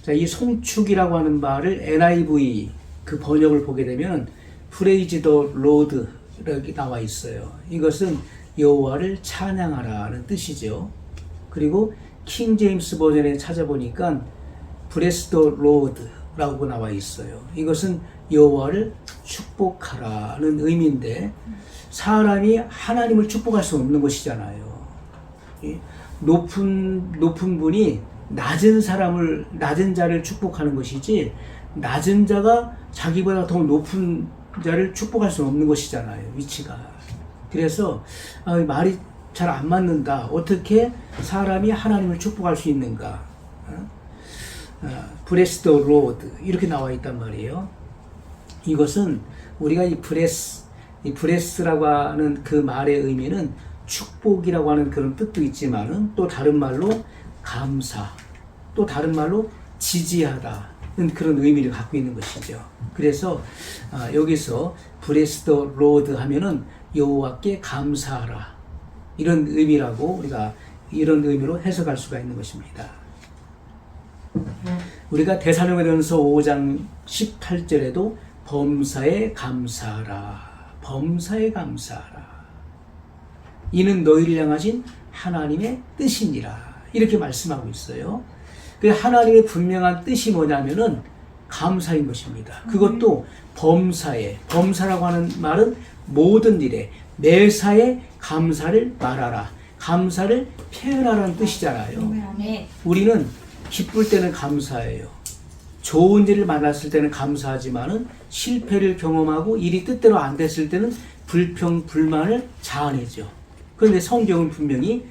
자, 이 송축이라고 하는 말을 NIV 그 번역을 보게 되면 Praise the Lord 이렇게 나와 있어요. 이것은 여호와를 찬양하라는 뜻이죠. 그리고 킹 제임스 버전에 찾아보니까 Bless the Lord라고 나와 있어요. 이것은 여호와를 축복하라는 의미인데 사람이 하나님을 축복할 수 없는 것이잖아요. 높은 분이 낮은 자를 축복하는 것이지 낮은 자가 자기보다 더 높은 자를 축복할 수 없는 것이잖아요. 위치가. 그래서 말이 잘 안 맞는다. 어떻게 사람이 하나님을 축복할 수 있는가? Bless the Lord 이렇게 나와 있단 말이에요. 이것은 우리가 이 bless라고 하는 그 말의 의미는 축복이라고 하는 그런 뜻도 있지만은 또 다른 말로 감사, 또 다른 말로 지지하다는 그런 의미를 갖고 있는 것이죠. 그래서 여기서 Bless the Lord 하면은 여호와께 감사하라 이런 의미라고 우리가 이런 의미로 해석할 수가 있는 것입니다. 우리가 데살로니가전서 5장 18절에도 범사에 감사하라, 범사에 감사하라. 이는 너희를 향하신 하나님의 뜻이니라. 이렇게 말씀하고 있어요. 그 하나님의 분명한 뜻이 뭐냐면은 감사인 것입니다. 그것도 범사에, 범사라고 하는 말은 모든 일에, 매사에 감사를 말하라. 감사를 표현하라는 뜻이잖아요. 우리는 기쁠 때는 감사해요. 좋은 일을 만났을 때는 감사하지만은 실패를 경험하고 일이 뜻대로 안 됐을 때는 불평, 불만을 자아내죠. 그런데 성경은 분명히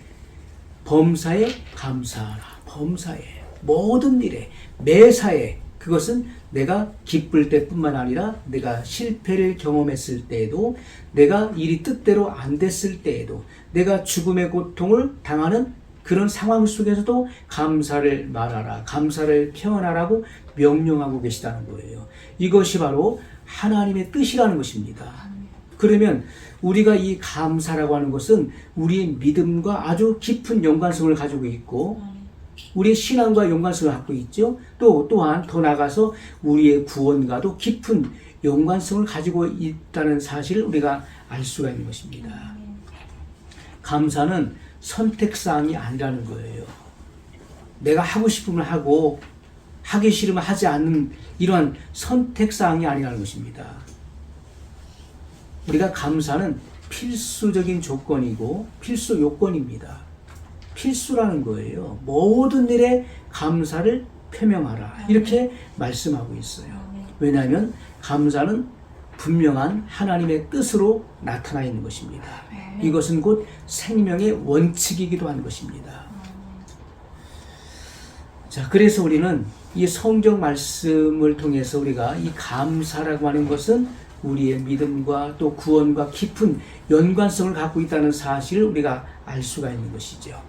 범사에 감사하라. 범사에, 모든 일에, 매사에, 그것은 내가 기쁠 때뿐만 아니라 내가 실패를 경험했을 때에도, 내가 일이 뜻대로 안 됐을 때에도, 내가 죽음의 고통을 당하는 그런 상황 속에서도 감사를 말하라, 감사를 표현하라고 명령하고 계시다는 거예요. 이것이 바로 하나님의 뜻이라는 것입니다. 그러면 우리가 이 감사라고 하는 것은 우리의 믿음과 아주 깊은 연관성을 가지고 있고 우리의 신앙과 연관성을 갖고 있죠. 또한 더 나아가서 우리의 구원과도 깊은 연관성을 가지고 있다는 사실을 우리가 알 수가 있는 것입니다. 감사는 선택사항이 아니라는 거예요. 내가 하고 싶으면 하고 하기 싫으면 하지 않는 이러한 선택사항이 아니라는 것입니다. 우리가 감사는 필수적인 조건이고 필수 요건입니다. 필수라는 거예요. 모든 일에 감사를 표명하라. 이렇게 말씀하고 있어요. 왜냐하면 감사는 분명한 하나님의 뜻으로 나타나 있는 것입니다. 이것은 곧 생명의 원칙이기도 한 것입니다. 자, 그래서 우리는 이 성경 말씀을 통해서 우리가 이 감사라고 하는 것은 우리의 믿음과 또 구원과 깊은 연관성을 갖고 있다는 사실을 우리가 알 수가 있는 것이죠.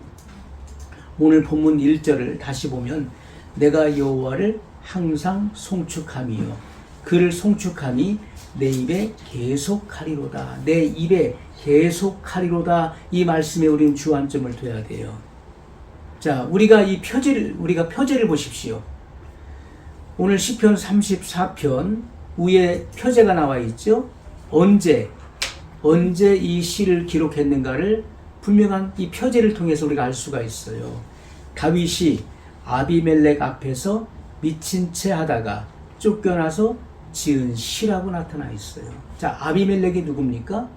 오늘 본문 1절을 다시 보면 내가 여호와를 항상 송축함이요 그를 송축함이 내 입에 계속하리로다. 내 입에 계속하리로다. 이 말씀에 우리는 주안점을 둬야 돼요. 자, 우리가 표제를 보십시오. 오늘 시편 34편 위에 표제가 나와 있죠. 언제 이 시를 기록했는가를 분명한 이 표제를 통해서 우리가 알 수가 있어요. 다윗이 아비멜렉 앞에서 미친 채 하다가 쫓겨나서 지은 시라고 나타나 있어요. 자, 아비멜렉이 누굽니까?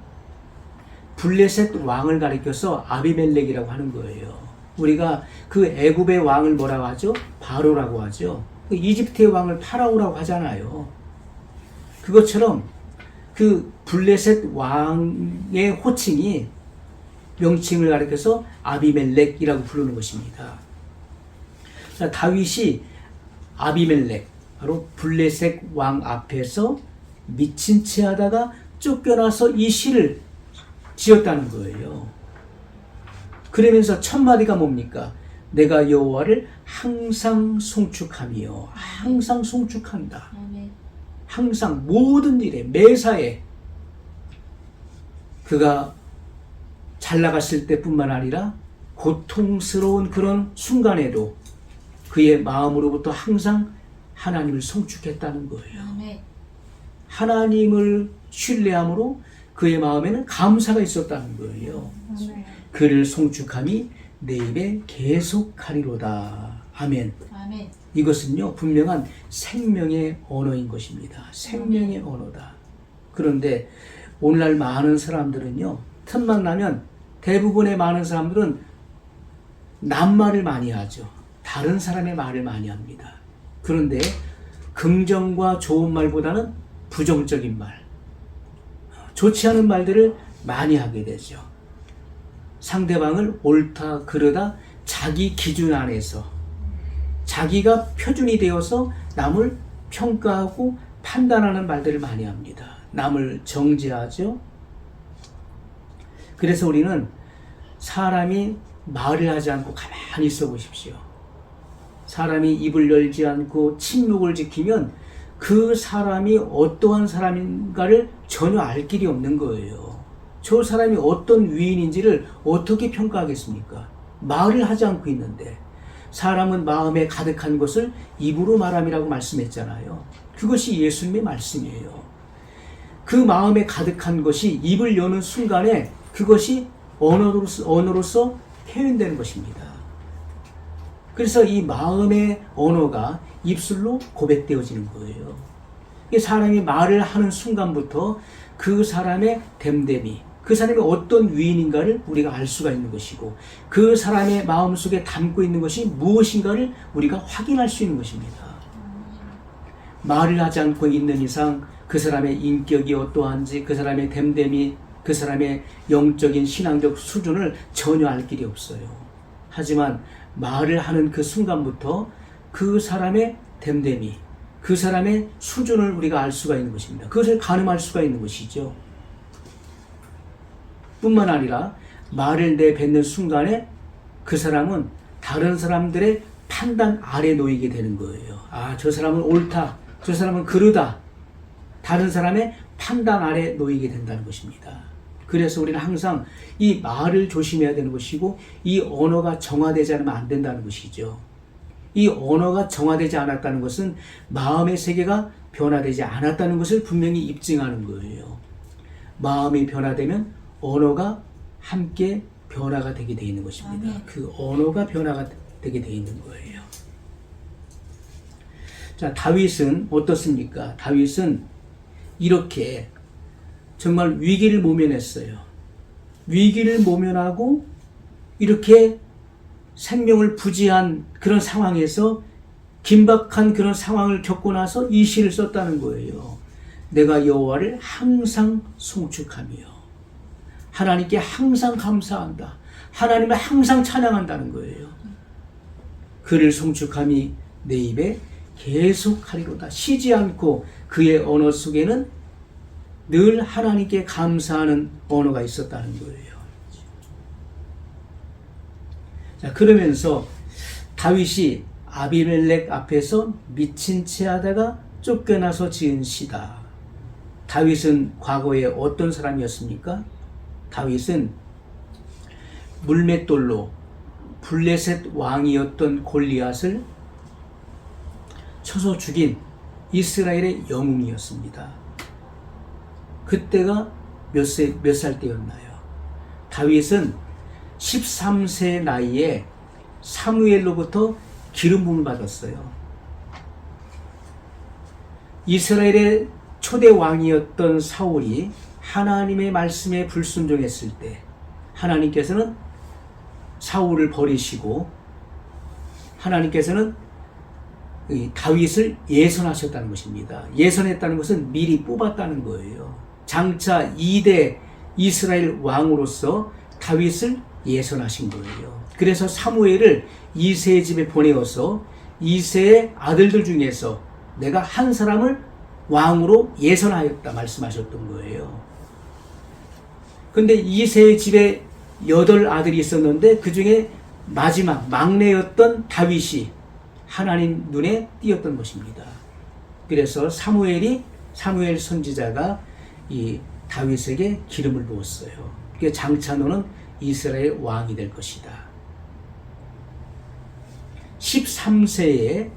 블레셋 왕을 가리켜서 아비멜렉이라고 하는 거예요. 우리가 그 애굽의 왕을 뭐라고 하죠? 바로라고 하죠. 그 이집트의 왕을 파라오라고 하잖아요. 그것처럼 그 블레셋 왕의 호칭이 명칭을 가리켜서 아비멜렉이라고 부르는 것입니다. 자, 다윗이 아비멜렉, 바로 블레셋 왕 앞에서 미친 채 하다가 쫓겨나서 이 시를 지었다는 거예요. 그러면서 첫 마디가 뭡니까? 내가 여호와를 항상 송축하며, 항상 송축한다. 항상 모든 일에, 매사에 그가 잘 나갔을 때뿐만 아니라 고통스러운 그런 순간에도 그의 마음으로부터 항상 하나님을 송축했다는 거예요. 아멘. 하나님을 신뢰함으로 그의 마음에는 감사가 있었다는 거예요. 아멘. 그를 송축함이 내 입에 계속하리로다. 아멘. 아멘. 이것은요, 분명한 생명의 언어인 것입니다. 생명의 언어다. 그런데 오늘날 많은 사람들은요, 틈만 나면 대부분의 많은 사람들은 남말을 많이 하죠. 다른 사람의 말을 많이 합니다. 그런데 긍정과 좋은 말보다는 부정적인 말, 좋지 않은 말들을 많이 하게 되죠. 상대방을 옳다 그르다 자기 기준 안에서 자기가 표준이 되어서 남을 평가하고 판단하는 말들을 많이 합니다. 남을 정죄하죠. 그래서 우리는 사람이 말을 하지 않고 가만히 있어 보십시오. 사람이 입을 열지 않고 침묵을 지키면 그 사람이 어떠한 사람인가를 전혀 알 길이 없는 거예요. 저 사람이 어떤 위인인지를 어떻게 평가하겠습니까? 말을 하지 않고 있는데, 사람은 마음에 가득한 것을 입으로 말함이라고 말씀했잖아요. 그것이 예수님의 말씀이에요. 그 마음에 가득한 것이 입을 여는 순간에 그것이 언어로서 표현되는 것입니다. 그래서 이 마음의 언어가 입술로 고백되어지는 거예요. 사람이 말을 하는 순간부터 그 사람의 됨됨이, 그 사람이 어떤 위인인가를 우리가 알 수가 있는 것이고, 그 사람의 마음속에 담고 있는 것이 무엇인가를 우리가 확인할 수 있는 것입니다. 말을 하지 않고 있는 이상 그 사람의 인격이 어떠한지, 그 사람의 됨됨이, 그 사람의 영적인 신앙적 수준을 전혀 알 길이 없어요. 하지만 말을 하는 그 순간부터 그 사람의 됨됨이, 그 사람의 수준을 우리가 알 수가 있는 것입니다. 그것을 가늠할 수가 있는 것이죠. 뿐만 아니라 말을 내뱉는 순간에 그 사람은 다른 사람들의 판단 아래 놓이게 되는 거예요. 아, 저 사람은 옳다, 저 사람은 그르다, 다른 사람의 판단 아래 놓이게 된다는 것입니다. 그래서 우리는 항상 이 말을 조심해야 되는 것이고, 이 언어가 정화되지 않으면 안 된다는 것이죠. 이 언어가 정화되지 않았다는 것은 마음의 세계가 변화되지 않았다는 것을 분명히 입증하는 거예요. 마음이 변화되면 언어가 함께 변화가 되게 되어 있는 것입니다. 아멘. 그 언어가 변화가 되게 되어 있는 거예요. 자, 다윗은 어떻습니까? 다윗은 이렇게 정말 위기를 모면했어요. 위기를 모면하고 이렇게 생명을 부지한 그런 상황에서, 긴박한 그런 상황을 겪고 나서 이 시를 썼다는 거예요. 내가 여호와를 항상 송축하며 하나님께 항상 감사한다. 하나님을 항상 찬양한다는 거예요. 그를 송축함이 내 입에 계속하리로다. 쉬지 않고 그의 언어 속에는 늘 하나님께 감사하는 언어가 있었다는 거예요. 자, 그러면서 다윗이 아비멜렉 앞에서 미친 채 하다가 쫓겨나서 지은 시다. 다윗은 과거에 어떤 사람이었습니까? 다윗은 물맷돌로 블레셋 왕이었던 골리앗을 쳐서 죽인 이스라엘의 영웅이었습니다. 그때가 몇 살 때였나요? 다윗은 13세 나이에 사무엘로부터 기름 부음을 받았어요. 이스라엘의 초대 왕이었던 사울이 하나님의 말씀에 불순종했을 때 하나님께서는 사울을 버리시고 하나님께서는 다윗을 예선하셨다는 것입니다. 예선했다는 것은 미리 뽑았다는 거예요. 장차 2대 이스라엘 왕으로서 다윗을 예선하신 거예요. 그래서 사무엘을 이새의 집에 보내어서 이새의 아들들 중에서 내가 한 사람을 왕으로 예선하였다 말씀하셨던 거예요. 근데 이새의 집에 8아들이 있었는데 그 중에 마지막 막내였던 다윗이 하나님 눈에 띄었던 것입니다. 그래서 사무엘 선지자가 이 다윗에게 기름을 부었어요. 그 장차 너는 이스라엘 왕이 될 것이다. 13세에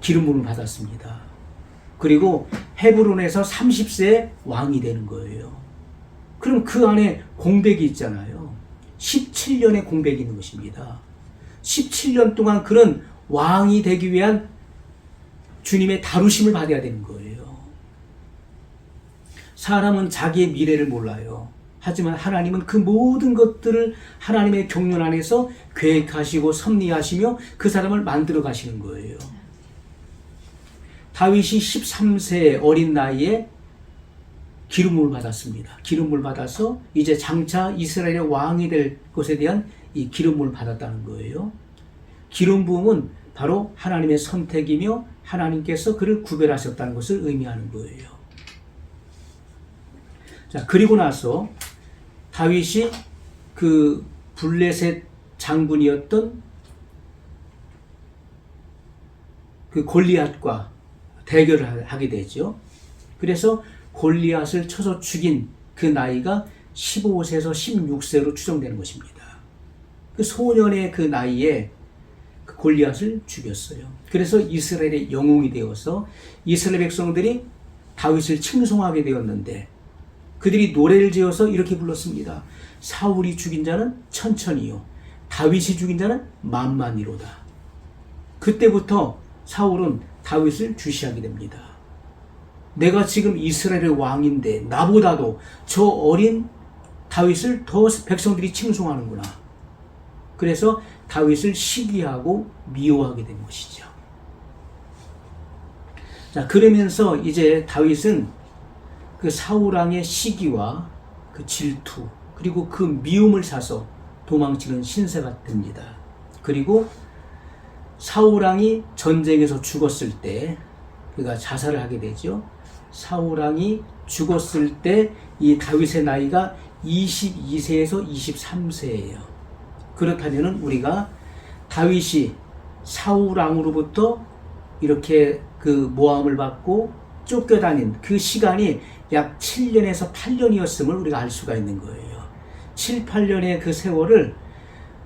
기름 부음을 받았습니다. 그리고 헤브론에서 30세에 왕이 되는 거예요. 그럼 그 안에 공백이 있잖아요. 17년의 공백이 있는 것입니다. 17년 동안 그런 왕이 되기 위한 주님의 다루심을 받아야 되는 거예요. 사람은 자기의 미래를 몰라요. 하지만 하나님은 그 모든 것들을 하나님의 경륜 안에서 계획하시고 섭리하시며 그 사람을 만들어 가시는 거예요. 다윗이 13세 어린 나이에 기름을 받았습니다. 기름을 받아서 이제 장차 이스라엘의 왕이 될 것에 대한 이 기름을 받았다는 거예요. 기름 부음은 바로 하나님의 선택이며 하나님께서 그를 구별하셨다는 것을 의미하는 거예요. 자, 그리고 나서 다윗이 그 블레셋 장군이었던 그 골리앗과 대결을 하게 되죠. 그래서 골리앗을 쳐서 죽인 그 나이가 15세에서 16세로 추정되는 것입니다. 그 소년의 그 나이에 그 골리앗을 죽였어요. 그래서 이스라엘의 영웅이 되어서 이스라엘 백성들이 다윗을 칭송하게 되었는데 그들이 노래를 지어서 이렇게 불렀습니다. 사울이 죽인 자는 천천히요, 다윗이 죽인 자는 만만히로다. 그때부터 사울은 다윗을 주시하게 됩니다. 내가 지금 이스라엘의 왕인데 나보다도 저 어린 다윗을 더 백성들이 칭송하는구나. 그래서 다윗을 시기하고 미워하게 된 것이죠. 자, 그러면서 이제 다윗은 그 사울왕의 시기와 그 질투 그리고 그 미움을 사서 도망치는 신세가 됩니다. 그리고 사울왕이 전쟁에서 죽었을 때 그가 자살을 하게 되죠. 사울왕이 죽었을 때 이 다윗의 나이가 22세에서 23세예요. 그렇다면 우리가 다윗이 사울왕으로부터 이렇게 그 모함을 받고 쫓겨다닌 그 시간이 약 7년에서 8년이었음을 우리가 알 수가 있는 거예요. 7, 8년의 그 세월을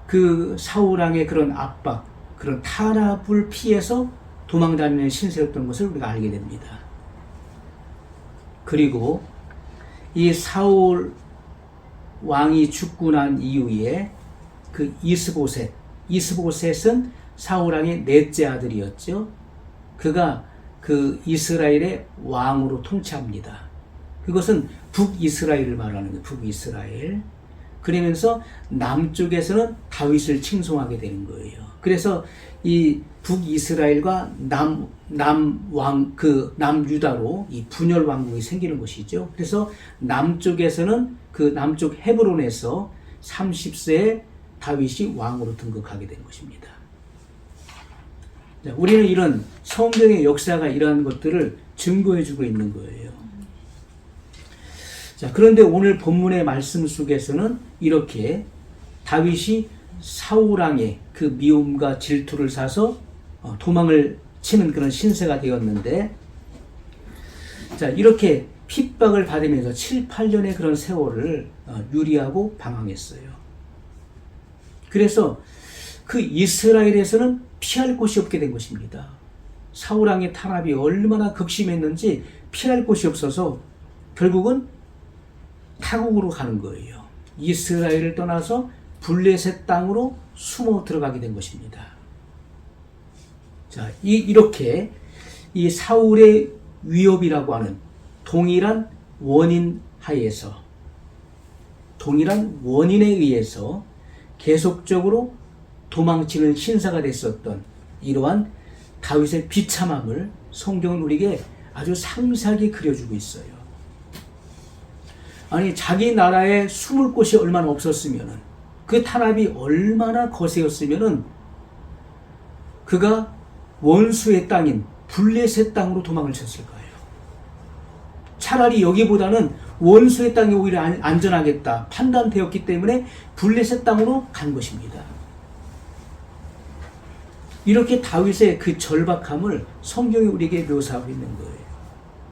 그 사울왕의 그런 압박, 그런 탄압을 피해서 도망다니는 신세였던 것을 우리가 알게 됩니다. 그리고 이 사울 왕이 죽고 난 이후에 그 이스보셋은 사울 왕의 넷째 아들이었죠. 그가 그 이스라엘의 왕으로 통치합니다. 그것은 북이스라엘을 말하는 거예요. 북이스라엘. 그러면서 남쪽에서는 다윗을 칭송하게 되는 거예요. 그래서 이 북이스라엘과 남유다로 이 분열 왕국이 생기는 것이죠. 그래서 남쪽에서는 그 남쪽 헤브론에서 30세에 다윗이 왕으로 등극하게 된 것입니다. 우리는 이런 성경의 역사가 이러한 것들을 증거해주고 있는 거예요. 자, 그런데 오늘 본문의 말씀 속에서는 이렇게 다윗이 사울왕의 그 미움과 질투를 사서 도망을 치는 그런 신세가 되었는데, 자, 이렇게 핍박을 받으면서 7, 8년의 그런 세월을 유리하고 방황했어요. 그래서 그 이스라엘에서는 피할 곳이 없게 된 것입니다. 사울왕의 탄압이 얼마나 극심했는지 피할 곳이 없어서 결국은 타국으로 가는 거예요. 이스라엘을 떠나서 블레셋 땅으로 숨어 들어가게 된 것입니다. 자, 이렇게 이 사울의 위협이라고 하는 동일한 원인 하에서, 동일한 원인에 의해서 계속적으로 도망치는 신사가 됐었던 이러한 다윗의 비참함을 성경은 우리에게 아주 상세하게 그려주고 있어요. 아니, 자기 나라에 숨을 곳이 얼마나 없었으면은, 그 탄압이 얼마나 거세였으면은 그가 원수의 땅인 블레셋 땅으로 도망을 쳤을 거예요. 차라리 여기보다는 원수의 땅이 오히려 안전하겠다 판단되었기 때문에 블레셋 땅으로 간 것입니다. 이렇게 다윗의 그 절박함을 성경이 우리에게 묘사하고 있는 거예요.